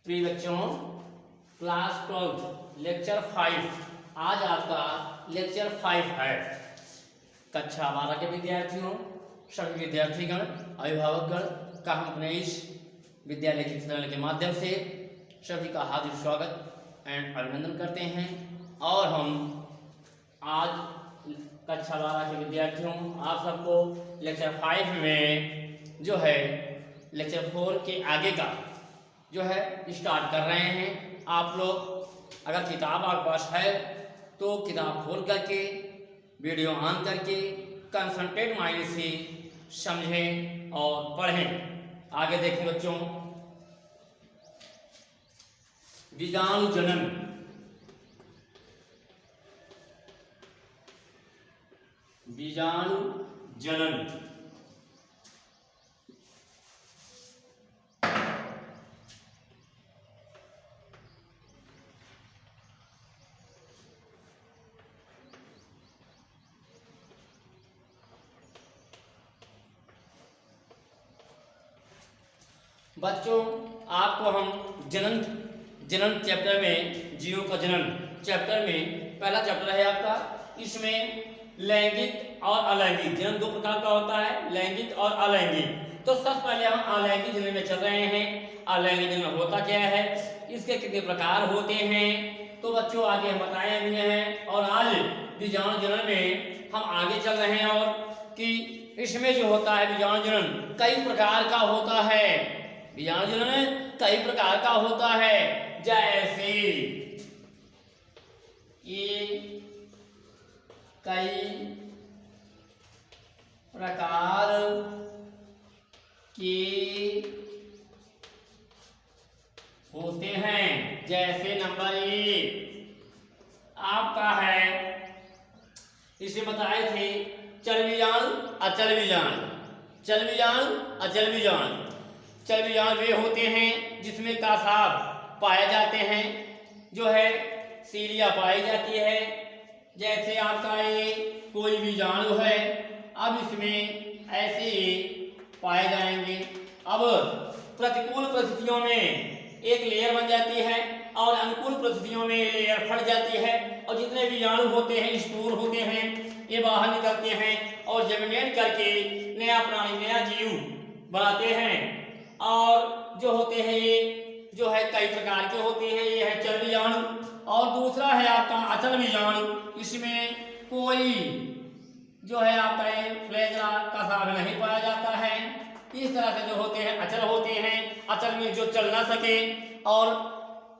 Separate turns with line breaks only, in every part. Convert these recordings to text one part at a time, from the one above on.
प्रिय बच्चों, class 12 lecture 5। आज आपका लेक्चर 5 है। कक्षा 12 के विद्यार्थियों, सभी विद्यार्थीगण, अभिभावकगण का हम अपने इस विद्यालय के चैनल के माध्यम से सभी का हार्दिक स्वागत एंड अभिनंदन करते हैं। और हम आज कक्षा 12 के विद्यार्थियों आप सबको लेक्चर 5 में जो है लेक्चर 4 के आगे का जो है स्टार्ट कर रहे हैं। आप लोग अगर किताब आपके पास है तो किताब खोल करके वीडियो ऑन करके कंसंट्रेट माइंड से समझें और पढ़ें। आगे देखें बच्चों, बीजाणु जनन। बीजाणु जनन बच्चों, आपको हम जनन चैप्टर में, जीवों का जनन चैप्टर में पहला चैप्टर है आपका। इसमें लैंगिक और अलैंगिक जनन दो प्रकार का होता है, लैंगिक और अलैंगिक। तो सबसे पहले हम अलैंगिक जनन में चल रहे हैं। अलैंगिक जनन होता क्या है, इसके कितने प्रकार होते हैं, तो बच्चों आगे हम बताए हुए हैं। और आज बीजाणु जनन में हम आगे चल रहे हैं और कि इसमें जो होता है बीजाणु जनन कई प्रकार का होता है। बीजाणु जनन कई प्रकार का होता है, जैसे ये कई प्रकार के होते हैं। जैसे नंबर 1 आपका है, इसे बताए थे चल बीजाणु, अचल बीजाणु। चल बीजाणु, अचल बीजाणु। चल बीजाणु वे होते हैं जिसमें कासाब पाए जाते हैं, जो है सीलिया पाई जाती है। जैसे आपका ये कोई बीजाणु है, अब इसमें ऐसे पाए जाएंगे। अब प्रतिकूल परिस्थितियों में एक लेयर बन जाती है और अनुकूल परिस्थितियों में लेयर फट जाती है, और जितने बीजाणु होते हैं, स्पोर होते हैं, ये बाहर निकलते हैं और जर्मिनेट करके नया प्राणी, नया जीव बनाते हैं। और जो होते हैं ये जो है कई प्रकार के होते हैं। ये है चल बीजाणु। और दूसरा है आपका अचल बीजाणु। इसमें कोई जो है आपका फ्लैगेला का साग नहीं पाया जाता है। इस तरह से जो होते हैं अचल होते हैं। अचल में जो चल ना सके और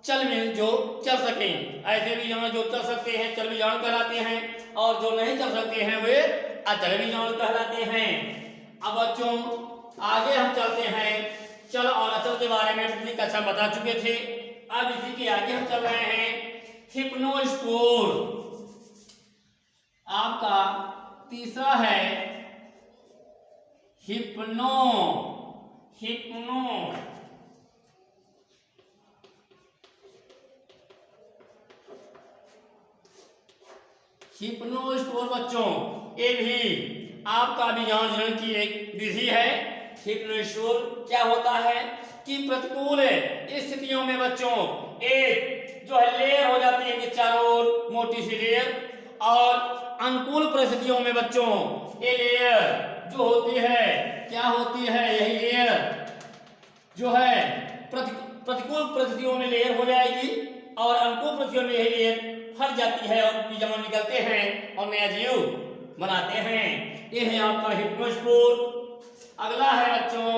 चल में जो चल सके, ऐसे बीजाणु जो चल सकते हैं चल बीजाणु कहलाते हैं, और जो नहीं चल सकते हैं वे अचल बीजाणु कहलाते हैं। अब बच्चों आगे हम चलते हैं। चल और अचल के बारे में पिछली कक्षा बता चुके थे। अब इसी के आगे हम चल रहे हैं। हिप्नोस्पोर आपका तीसरा है। हिप्नो हिप्नोस्पोर बच्चों, ये भी आपका बीजाणु जनन की एक विधि है। हिप्नोस्पोर क्या होता है कि प्रतिकूल स्थितियों में बच्चों एक जो है लेयर हो जाती है कि चारों ओर मोटी सी लेयर, और अनुकूल परिस्थितियों में बच्चों ये लेयर जो होती है क्या होती है, यही लेयर जो है प्रतिकूल परिस्थितियों में लेयर हो जाएगी और अनुकूल परिस्थितियों में यही लेयर फट जाती है और बीजाणु निकलते हैं और नया जीव बनाते हैं। ये है आपका हिप्नोस्पोर। अगला है बच्चों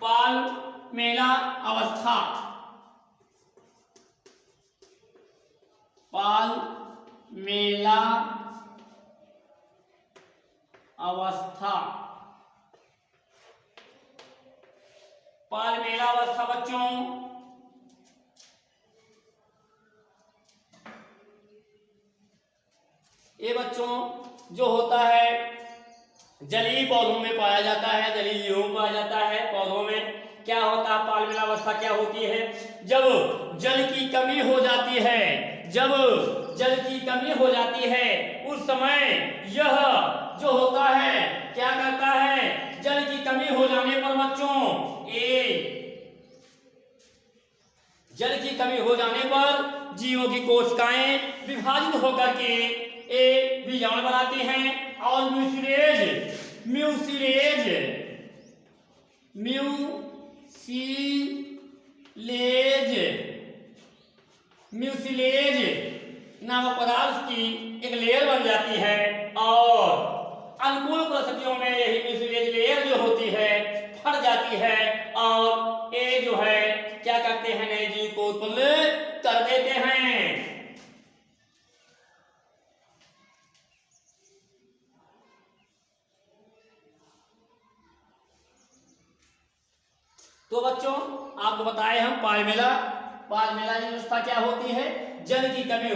पाल्मेला अवस्था। पाल्मेला अवस्था। पाल्मेला अवस्था बच्चों ये बच्चों जो होता है जलीय पौधों में पाया जाता है, जलीय जीवों में पाया जाता है। पौधों में क्या होता है, पाल्मेला अवस्था क्या होती है, जब जल की कमी हो जाती है, जब जल की कमी हो जाती है उस समय यह जो होता है क्या करता है, जल की कमी हो जाने पर बच्चों ये जल की कमी हो जाने पर जीवों की कोशिकाएं विभाजित होकर के एक बीजाणु बनाती हैं और म्यूसिलेज म्यूसिलेज म्यूसिलेज म्यूसिलेज नामक पदार्थ की एक लेयर बन जाती है और अनुकूल परिस्थितियों में यही म्यूसिलेज लेयर जो होती है फट जाती है और ये जो है क्या करते हैं, नए जीव को उत्पन्न कर देते हैं। तो बच्चों आपको बताए हम पालमेला की व्यवस्था क्या होती है। जल की कमी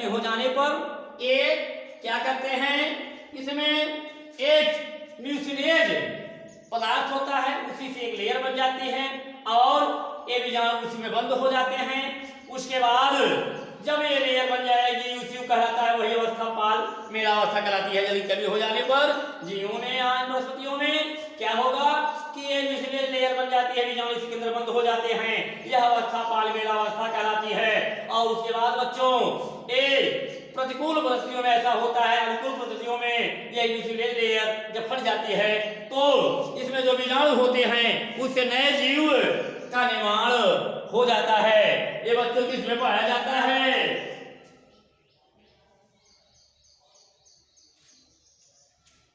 हो जाने पर एक क्या करते हैं, इसमें एक म्यूसिलेज पदार्थ होता है, उसी से एक लेयर बन जाती है और ये बीजाणु उसी में बंद हो जाते हैं। उसके बाद जब ये लेयर बन जाएगी उसी को कहलाता है, वही अवस्था पालमेला अवस्था कहलाती है। जल की कमी हो जाने पर जीवों ने वनस्पतियों में क्या होगा कि ये म्यूसिलेज लेयर बन जाती है, बीजाणु इसके अंदर बंद हो जाते हैं, यह अवस्था पालमेला अवस्था कहलाती है। और उसके बाद बच्चों ये प्रतिकूल परिस्थितियों में ऐसा होता है, अनुकूल परिस्थितियों में ये म्यूसिलेज लेयर जब फट जाती है तो इसमें जो बीजाणु होते हैं उससे नए जीव का निर्माण हो जाता है। ये बच्चों किसमें पाया जाता है,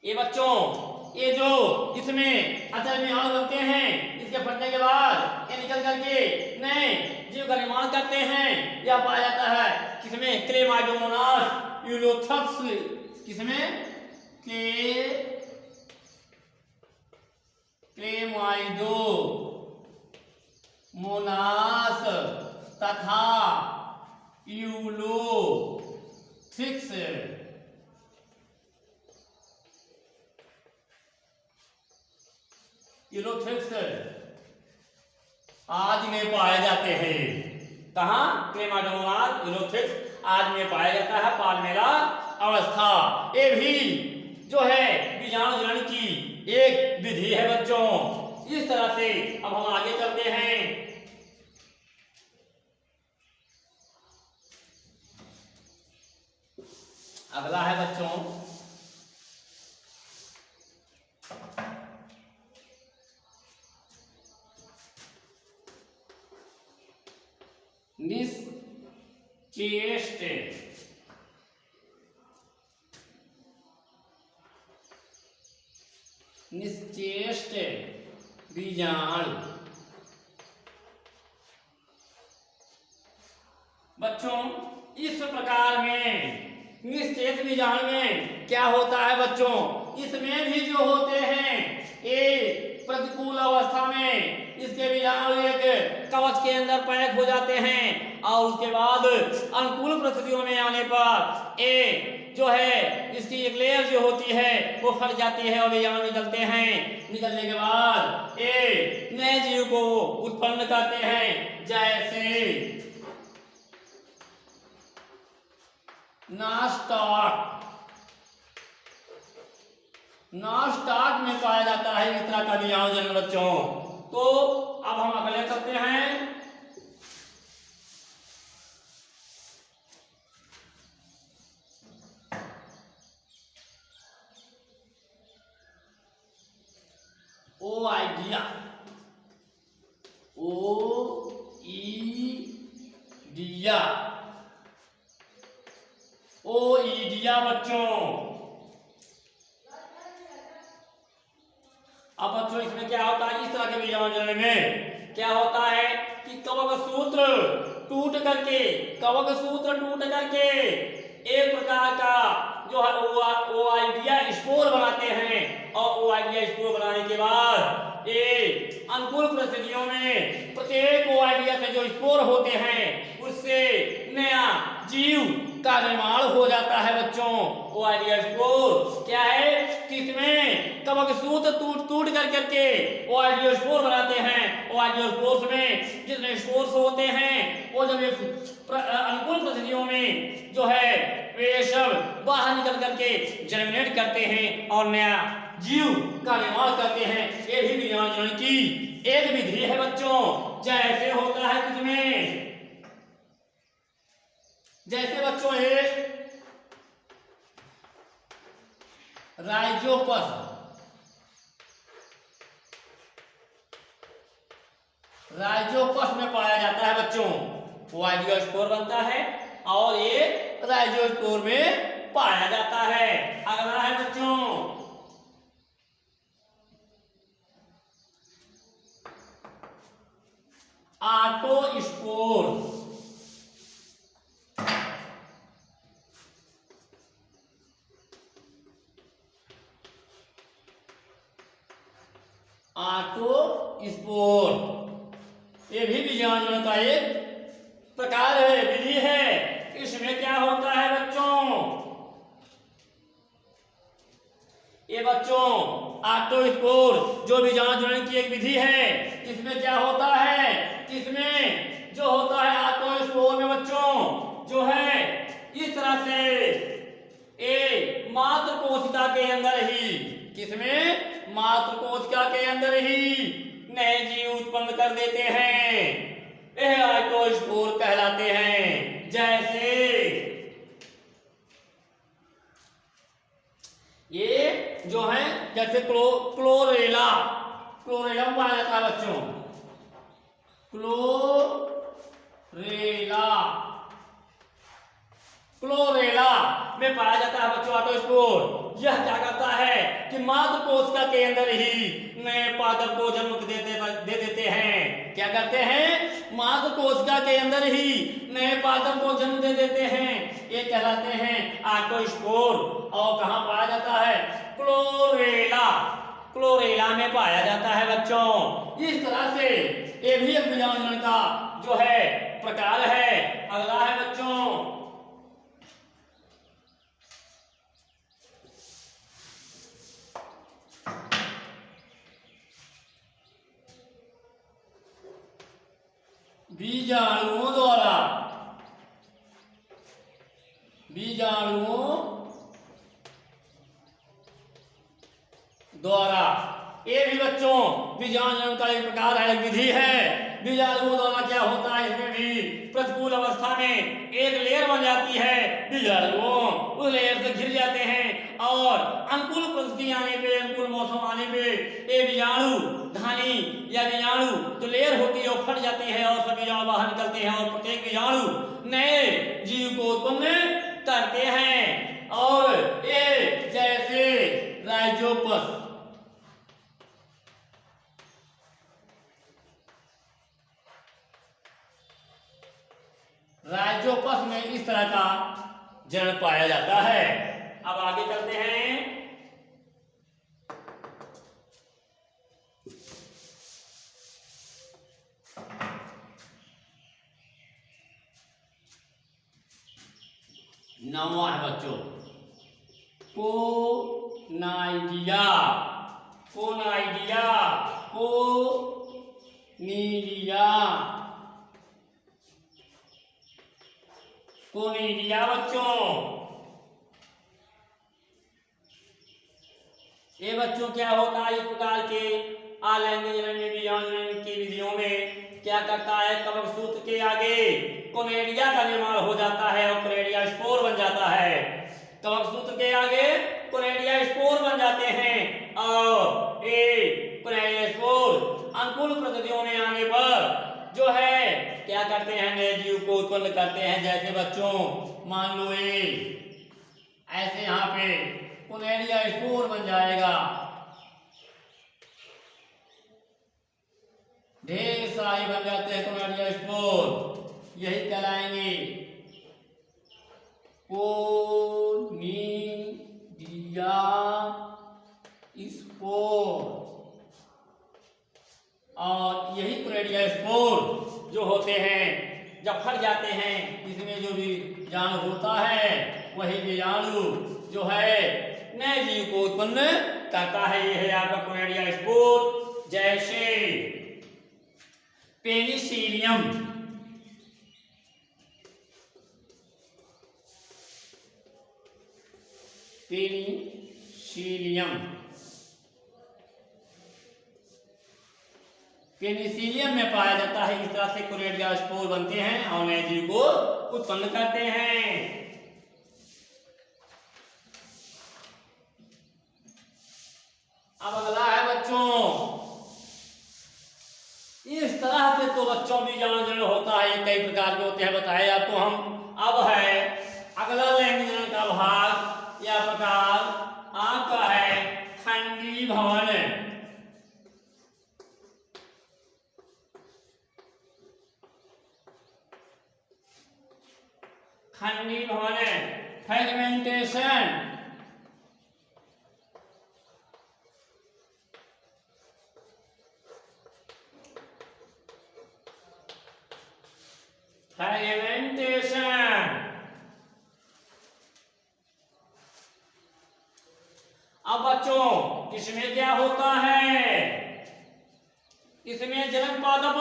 ये बच्चों ये जो इसमें अचल बीजाणु बनते हैं, इसके फटने के बाद ये निकल करके नए जीव का निर्माण करते हैं। यह पाया जाता है किसमें, क्लेमाइडोमोनास यूलोथ्रप्स, किसमें क्लेमाइडोमोनास तथा यूलोथ्रिक्स आज में पाए जाते हैं। कहाँ, क्लेमाइडोमोनास यूलोथ्रिक्स आज में पाया जाता है पालमेला अवस्था। ये भी जो है बीजाणु जनन की एक विधि है बच्चों। इस तरह से अब हम आगे चलते हैं। अगला है बच्चों निश्चेष्ट बीजाणु। बच्चों इस प्रकार में निश्चेष्ट बीजाणु में क्या होता है बच्चों, इसमें भी जो होते हैं ये प्रतिकूल अवस्था में इसके बीजाणु एक कवच के अंदर पैक हो जाते हैं और उसके बाद अनुकूल परिस्थितियों में आने पर ये जो है इसकी एक लेयर जो होती है वो फट जाती है और बीजाणु निकलते हैं। निकलने के बाद ये नए जीव को उत्पन्न करते हैं, जैसे नास्टॉक में पाया जाता है इस तरह का बीजाणु जन्म बच्चों। तो अब हम अगले करते हैं ओईडिया बच्चों। अब बच्चों इसमें क्या होता है, इस तरह के बीजाणु जनन में क्या होता है कि कवक सूत्र टूट करके एक प्रकार का जो है ओआइडिया स्पोर बनाते हैं और ओआइडिया स्पोर बनाने के बाद ये अनुकूल परिस्थितियों में प्रत्येक ओआइडिया से जो स्पोर होते हैं उससे नया जीव का निर्माण हो जाता है बच्चों। ओआइडिया स्पोर क्या है कि इसमें कवक सूत्र टूट करके ओआइडिया स्पोर बनाते हैं। ओआइडिया स्पोर्स में जितने स्पोर्स होते हैं वो जब अनुकूल परिस्थितियों में जो है वे सब बाहर निकल करके जर्मिनेट करते हैं और नया जीव का निर्माण करते हैं। ये भी बीजाणु जनन की एक विधि है बच्चों। जैसे होता है किसमें, जैसे बच्चों एक राइजोपस, राइजोपस में पाया जाता है बच्चों, वाइडियोस्पोर बनता है और ये राइजोस्पोर में पाया जाता है। अगला है बच्चों ऑटोस्पोर। ऑटोस्पोर ये भी बीजाणु जनन का एक प्रकार है, विधि है। इसमें क्या होता है बच्चों, ये बच्चों ऑटोस्पोर जो बीजाणु जनन की एक विधि है, इसमें क्या होता है, इसमें जो होता है ऑटोस्पोर में बच्चों जो है इस तरह से ए मात्र कोशिका के अंदर ही, किसमें, मात्र कोशिका के अंदर ही नए जीव उत्पन्न कर देते हैं। यह ऑटोस्पोर कहलाते हैं। जैसे ये जो है जैसे क्लोरेला, क्लोरेला में पाया जाता है बच्चों, क्लोरेला में पाया जाता है बच्चों ऑटोस्पोर। यह क्या करता है कि मात्र कोशिका के अंदर ही नए पादप को जन्म दे देते हैं। क्या करते हैं, मात्र कोशिका के अंदर ही नए पादप को जन्म दे देते हैं। ये कहलाते हैं ऑटोस्पोर। और कहाँ पाया जाता है, क्लोरेला, क्लोरेला में पाया जाता है बच्चों। इस तरह से ये भी एक बीजाणु जनन का जो है प्रकार है। अगला है बच्चों बीजाणुओं द्वारा, बीजाणुओं द्वारा ये भी बच्चों बीजाणु जनन का एक प्रकार है, एक विधि है। बीजाणुओं द्वारा क्या होता है, इसमें भी प्रतिकूल अवस्था में एक लेयर बन जाती है, बीजाणुओं उस लेयर से घिर जाते हैं और अनुकूल परिस्थिति आने पे, अनुकूल मौसम आने पे ये बीजाणु धानी या बीजाणु जो लेयर होती है वो फट जाती है और सभी बीजाणु बाहर निकलते हैं और प्रत्येक बीजाणु नए जीव को उत्पन्न करते हैं। और ये जैसे राइजोपस, राइजोपस में इस तरह का जनन पाया जाता है। अब आगे चलते हैं नौवां है बच्चों कोनाइडिया, कोनाइडिया, कोनीडिया, कोनीडिया बच्चों। ये बच्चों क्या होता है, इस प्रकार के अलैंगिक जनन में बीजाणु जनन की विधियों में क्या करता है, कवक सूत्र के आगे कोनेडिया का निर्माण हो जाता है और कोनेडिया स्पोर बन जाता है। कवक सूत्र के आगे कोनेडिया स्पोर बन जाते हैं और ये कोनेडिया स्पोर अनुकूल परिस्थितियों में आने पर जो है क्या करते हैं, नए जीव को उत्पन्न करते हैं। जैसे बच्चों मान लो ये ऐसे यहाँ पे कोनेडिया स्पोर बन जाएगा, ढेर सारे बन जाते हैं कोनेडिया स्पोर, यही कहलाएंगे कोनीडिया स्पोर। और यही कोनेडिया स्पोर जो होते हैं जब फट जाते हैं, इसमें जो भी बीजाणु होता है वही बीजाणु जो है नए जीव को उत्पन्न करता है। यह है आपका कोनेडिया स्पोर। जैसे पेनिसिलियम, पेनिसिलियम। पेनिसिलियम में पाया जाता है। इस तरह से कोलेडिया स्पोर बनते हैं और नए जीव को उत्पन्न करते हैं। अब अगला है बच्चों, इस तरह से तो बच्चों बीजाणु जनन होता है, कई प्रकार के होते हैं बताए आपको हम। अब है अगला लैंगिक जनन का भाग या प्रकार आपका है खंडी भवन। खंडी भवन फ्रेगमेंटेशन। फ्रेगमेंटेशन। अब बच्चों इसमें क्या होता है, इसमें जनक पादप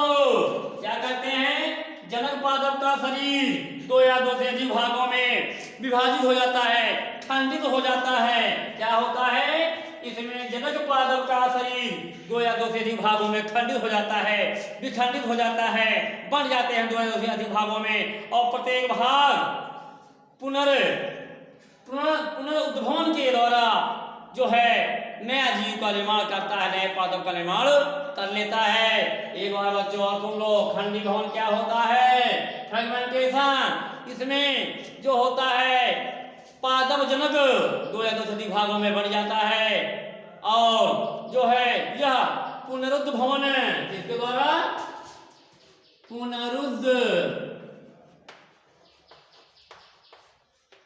क्या करते हैं, जनक पादप का शरीर दो या दो से अधिक भागों में विभाजित हो जाता है, खंडित हो जाता है। क्या होता है, इसमें जनक पादप का शरीर दो या दो से अधिक भागों में खंडित हो जाता है, विखंडित हो जाता है, बन जाते हैं दो या दो से अधिक भागों में। और प्रत्येक भाग पुनरुद्भवन के द्वारा जो है नया जीव का निर्माण करता है, नए पादप का निर्माण कर लेता है। एक बार बच्चों और सुन लो, खंडी भवन क्या होता है, फ्रेगमेंटेशन। इसमें जो होता है पादप जनक दो या दो से अधिक भागों में बन जाता है और जो है यह पुनरुद्भवन इसके द्वारा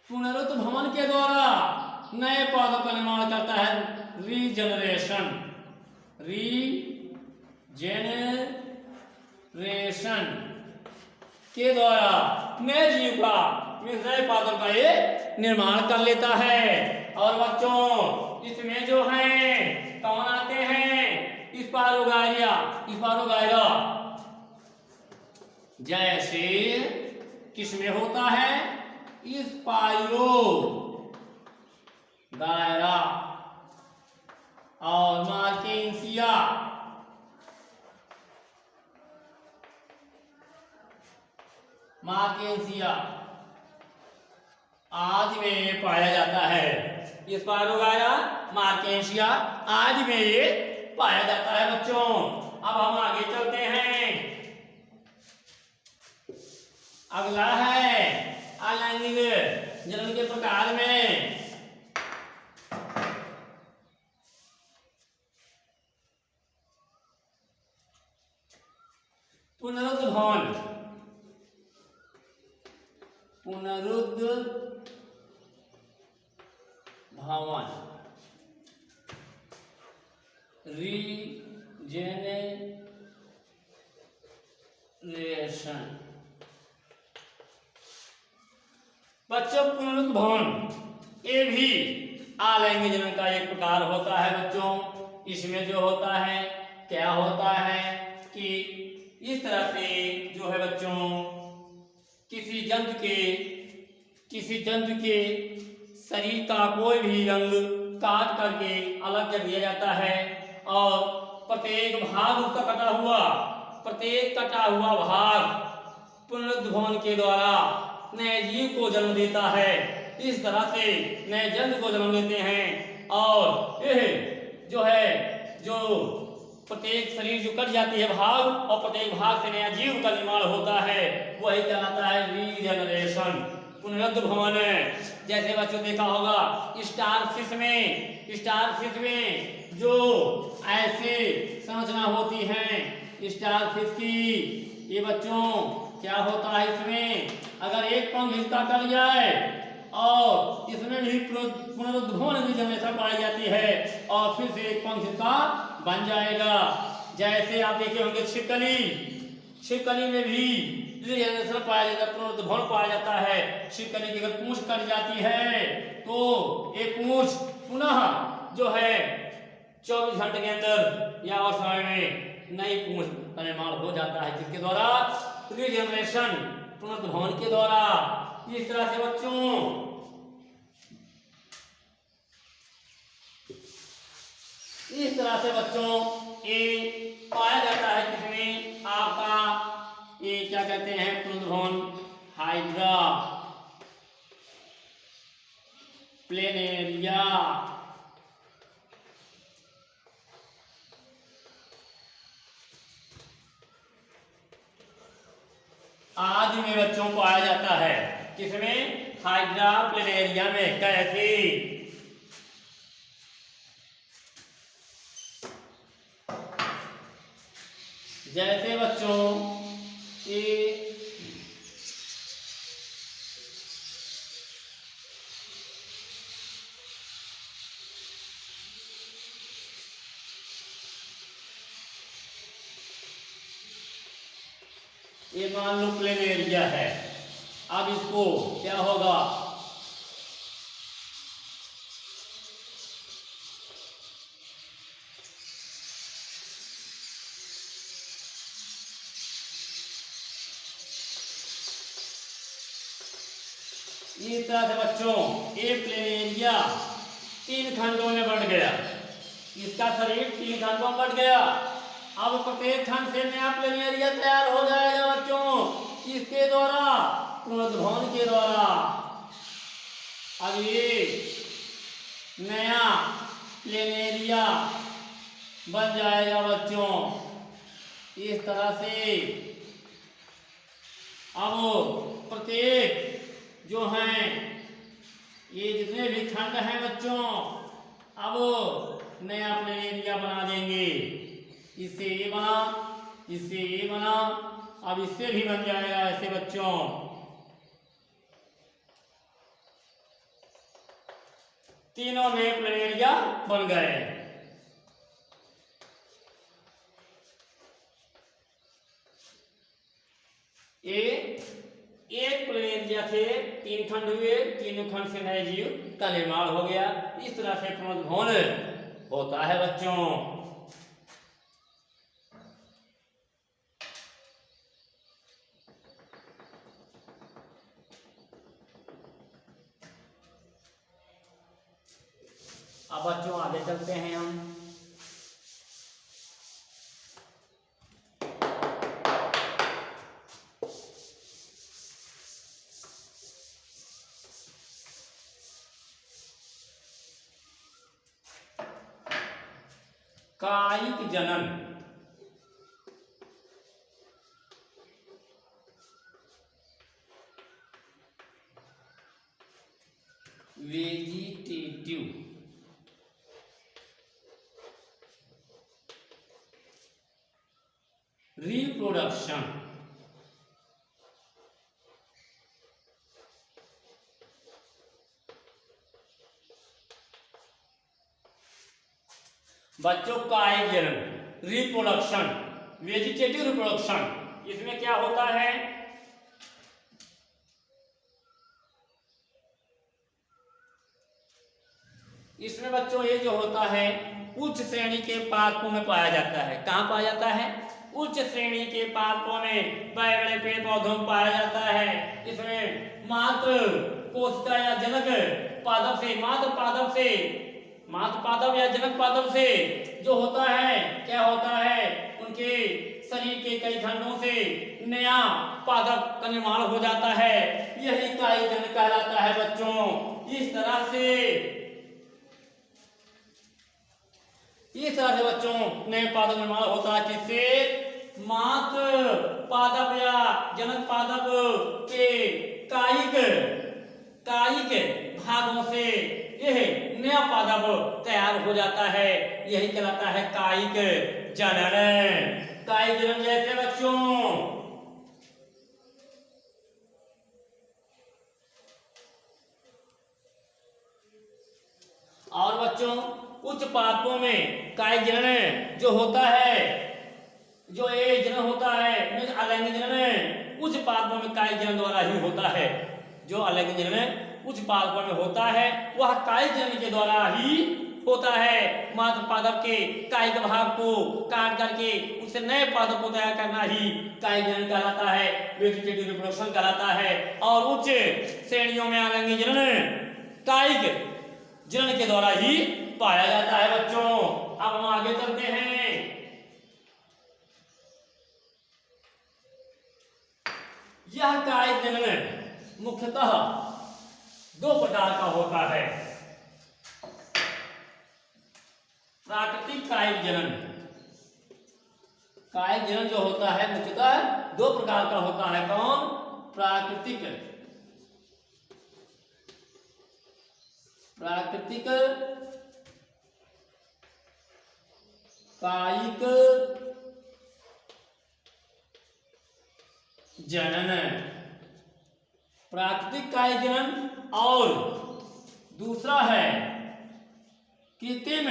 पुनरुद्भवन के द्वारा नए पादप का निर्माण करता है। रीजनरेशन के द्वारा नए जीव का नए पादप का ये निर्माण कर लेता है। और बच्चों इसमें जो है कौन आते हैं, स्पारोगायरा। जैसे किसमें होता है, स्पाइरो गायरा और मार्केंसिया। आदि में पाया जाता है। स्पाइरोगायरा, मार्केंसिया आदि में ये पाया जाता है बच्चों। अब हम आगे चलते हैं। अगला है अलैंगिक जनन के प्रकार में पुनरुद्भवन। रीजेनरेशन। बच्चों पुनरुद्भवन ये भी अलैंगिक जनन का एक प्रकार होता है बच्चों। इसमें जो होता है क्या होता है कि इस तरह से जो है बच्चों किसी जंतु के शरीर का कोई भी अंग काट करके अलग कर दिया जाता है और प्रत्येक कटा हुआ भाग पुनरुद्भवन के द्वारा नए जीव को जन्म देता है। इस तरह से नए जंतु को जन्म देते हैं और यह जो प्रत्येक शरीर जो कट जाती है भाग और प्रत्येक भाग से नया जीव का निर्माण होता है, वही कहलाता है रीजनरेशन, पुनरुद्भवन। जैसे बच्चों देखा होगा स्टारफिश में जो ऐसे संरचना होती है स्टारफिश की, ये बच्चों क्या होता है, इसमें अगर एक पंख इसका कट जाए और इसमें भी पुनरुद्भवन रीजनरेशन पाई जाती है और फिर से एक पंख इसका बन जाएगा। जैसे आप देखे होंगे छिपकली में भी रीजनरेशन पाया जाता है, पुनरुद्भवन पाया जाता है। छिपकली की अगर पूंछ कट जाती है तो एक पूंछ पुनः जो है 24 घंटे के अंदर या और समय में नई पूंछ का निर्माण हो जाता है, जिसके द्वारा रीजनरेशन, पुनरुद्भवन के द्वारा। इस तरह से बच्चों इस तरह से बच्चों ये पाया जाता है किसमें, आपका ये क्या कहते हैं, पुनर्भवन हाइड्रा प्लेनेरिया। आदि में बच्चों पाया जाता है किसमें, हाइड्रा प्लेनेरिया में। कैसे, जैसे बच्चों ये मान लो प्लेनेरिया है। अब इसको क्या होगा, इस तरह से बच्चों ये प्लेनेरिया 3 खंडों में बंट गया। इसका शरीर 3 खंडों में बंट गया। अब प्रत्येक खंड से नया प्लेनेरिया तैयार हो जाएगा बच्चों, किसके द्वारा, पुनर्भवन के द्वारा। अब ये नया प्लेनेरिया बन जाएगा बच्चों इस तरह से। अब प्रत्येक जो हैं ये जितने भी खंड हैं बच्चों, अब नया प्लेनेरिया बना देंगे। इससे ये बना, इससे ये बना, अब इससे भी बन जाएगा ऐसे बच्चों। तीनों नए प्लेनेरिया बन गए। ये एक प्लेनेरिया से 3 खंड हुए, 3 खंड से नए जीव का निर्माण हो गया। इस तरह से पुनर्भवन होता है बच्चों। अब बच्चों आगे चलते हैं हम। कायिक जनन। Vegetative reproduction. बच्चों कायिक जनन, रिप्रोडक्शन, वेजिटेटिव रिप्रोडक्शन, इसमें क्या होता है, इसमें बच्चों ये जो होता है उच्च श्रेणी के पादपों में पाया जाता है। कहाँ पाया जाता है, उच्च श्रेणी के पादपों में, बड़े बड़े पेड़ पौधों में पाया जाता है। इसमें मात्र कोशिका या जनक पादप से, मात्र पादप या जनक पादप से जो होता है, क्या होता है, उनके शरीर के कई खंडों से नया पादप का निर्माण हो जाता है। यही कायिक जनन कहलाता है बच्चों। इस तरह से बच्चों नए पादप निर्माण होता है, जिससे मात्र पादप या जनक पादप के कायिक भागों से यह नया पादप तैयार हो जाता है। यही कहलाता है कायिक जनन। कायिक जनन जैसे बच्चों और बच्चों उच्च पादपों में कायिक जनन जो होता है, जो ये जनन होता है, अलैंगिक जनन उच्च पादपों में कायिक जनन द्वारा ही होता है। जो अलैंगिक जनन उच्च पादपों में होता है वह कायिक जनन के द्वारा ही होता है। मात्र पादप के कायिक भाग को काट करके उससे नए पादप को तैयार करना ही कायिक जनन कहलाता है, वेजिटेटिव रिप्रोडक्शन कहलाता है। और उच्च श्रेणियों में अलैंगिक जनन कायिक जनन के द्वारा ही पाया जाता है बच्चों। अब यह कायिक जनन मुख्यतः दो प्रकार का होता है। प्राकृतिक कायिक जनन, कायिक जनन जो होता है मुख्यतः दो प्रकार का होता है। कौन? प्राकृतिक कायिक जनन, प्राकृतिक कायिक जनन, और दूसरा है कृत्रिम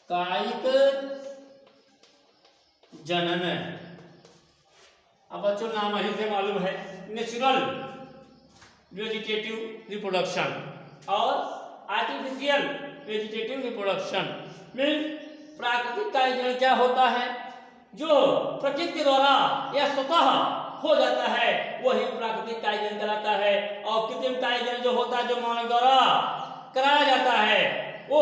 कायिक जनन। अब बच्चों नाम ही से मालूम है, नेचुरल वेजिटेटिव रिप्रोडक्शन और आर्टिफिशियल वेजिटेटिव रिप्रोडक्शन। मीन्स प्राकृतिक कायिक जनन क्या होता है? जो प्रकृति के द्वारा या स्वतः हो जाता है वही प्राकृतिक कायिक जनन कहलाता है। और कृत्रिम कायिक जनन जो होता है, जो मानव द्वारा कराया जाता है, वो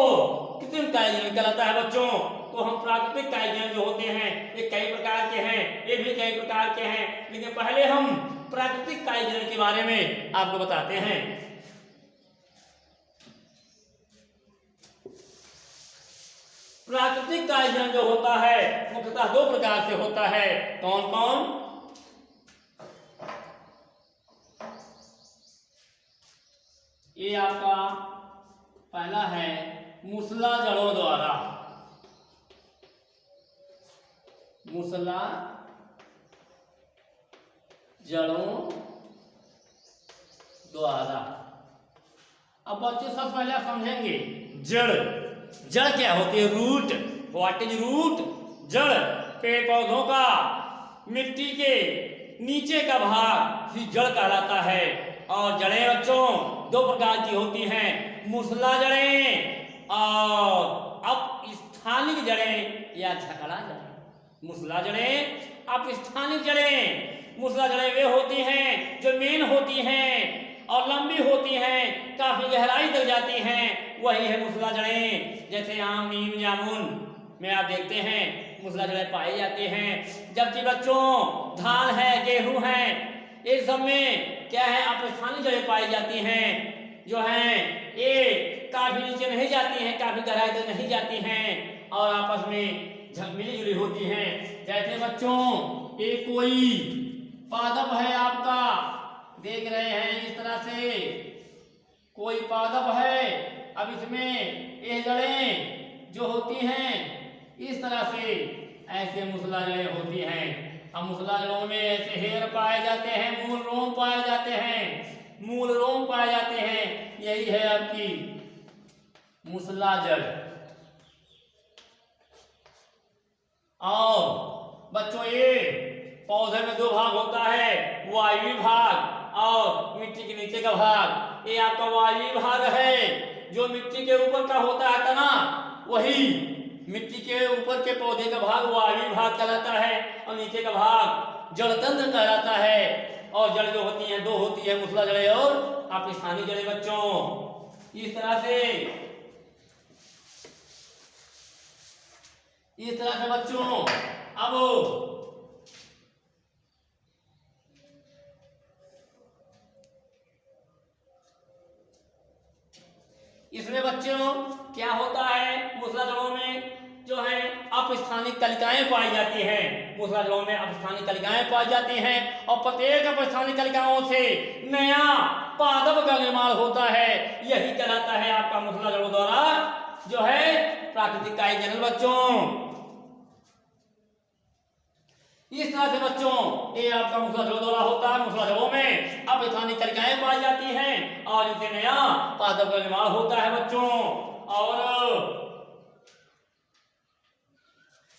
कृत्रिम कायिक जनन कहलाता है बच्चों। तो हम प्राकृतिक कायिक जनन जो होते हैं ये कई प्रकार के हैं, ये भी कई प्रकार के हैं, लेकिन पहले हम प्राकृतिक कायिक जनन के बारे में आपको बताते हैं। प्राकृतिक कायिक जनन जो होता है मुख्यतः दो प्रकार से होता है। कौन कौन? ये आपका पहला है मूसला जड़ों द्वारा, मूसला जड़ों द्वारा। अब बच्चे सबसे पहले आप समझेंगे जड़, जड़ क्या होती है? रूट। What is root? जड़ पेड़ पौधों का मिट्टी के नीचे का भाग ही जड़ कहलाता है। और जड़ें बच्चों दो प्रकार की होती हैं, मूसला जड़ें और अपस्थानिक जड़ें या झकड़ा जड़ें। मूसला जड़ें, अपस्थानिक जड़ें। मूसला जड़ें वे होती हैं जो मेन होती हैं और लंबी होती हैं, काफी गहराई तक जाती हैं, वही है मूसला जड़ें। जैसे आम, नीम, जामुन में आप देखते हैं मूसला जड़ें पाई जाती हैं। जबकि बच्चों धान है, गेहूं है, इस सब में क्या है? अपस्थानिक जड़ें पाई जाती हैं, जो हैं ये काफी नीचे नहीं जाती हैं, काफी गहराई तक नहीं जाती हैं और आपस में मिली जुली होती हैं। जैसे बच्चों ये कोई पादप है आपका, देख रहे हैं इस तरह से कोई पादप है। अब इसमें ये जड़ें जो होती हैं इस तरह से ऐसे मूसला जड़ें होती हैं। अब मूसला जड़ों में ऐसे हेयर पाए जाते हैं, मूल रोम पाए जाते हैं, मूल रोम पाए जाते हैं। यही है आपकी मूसला जड़। और बच्चों ये पौधे में दो भाग होता है, वायवीय भाग और मिट्टी के नीचे का भाग। ये आपका वायवीय भाग है जो मिट्टी के ऊपर का होता है तना, वही मिट्टी के ऊपर के पौधे का भाग वायवीय भाग कहलाता है और नीचे का भाग जड़ तंत्र कहलाता है। और जड़ जो होती हैं दो होती है, मूसला जड़ें और अपस्थानिक जड़ें बच्चों। इस तरह से बच्चों अब इसमें बच्चों क्या होता है? मूसला जड़ों में जो है अपस्थानिक कलिकाएं पाई जाती हैं। मूसला जड़ों में अपस्थानिक कलिकाएं पाई जाती हैं और प्रत्येक अपस्थानिक कलिकाओं से नया पादप का निर्माण होता है। यही कहलाता है आपका मूसला जड़ों द्वारा जो है प्राकृतिक कायिक जनन बच्चों। इस तरह से बच्चों ये आपका मूसला जड़ों द्वारा होता है। मूसला जड़ों में अपस्थानिक कलिकाएं पाई जाती हैं और इनसे नया पादप का निर्माण होता है बच्चों। और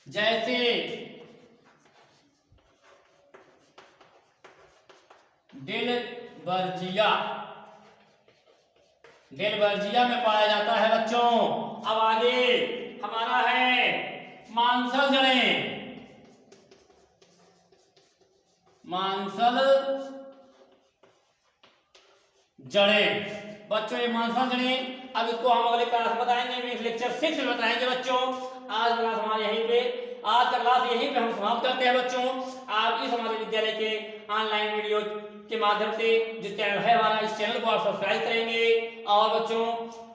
जैसे डेलबर्जिया में पाया जाता है बच्चों। अब आगे हमारा है मांसल जड़ें। मांसल जड़ें बच्चों, ये मांसल जड़ें अब इसको हम अगले क्लास में बताएंगे, लेक्चर 6 में बताएंगे बच्चों। आज क्लास हमारे यहीं पे समाप्त करते हैं बच्चों। आप इस हमारे विद्यालय के ऑनलाइन वीडियो के माध्यम से जो चैनल है हमारा, इस चैनल को आप सब्सक्राइब करेंगे। और बच्चों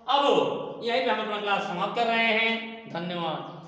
अब यहीं पे हम अपना क्लास समाप्त कर रहे हैं। धन्यवाद।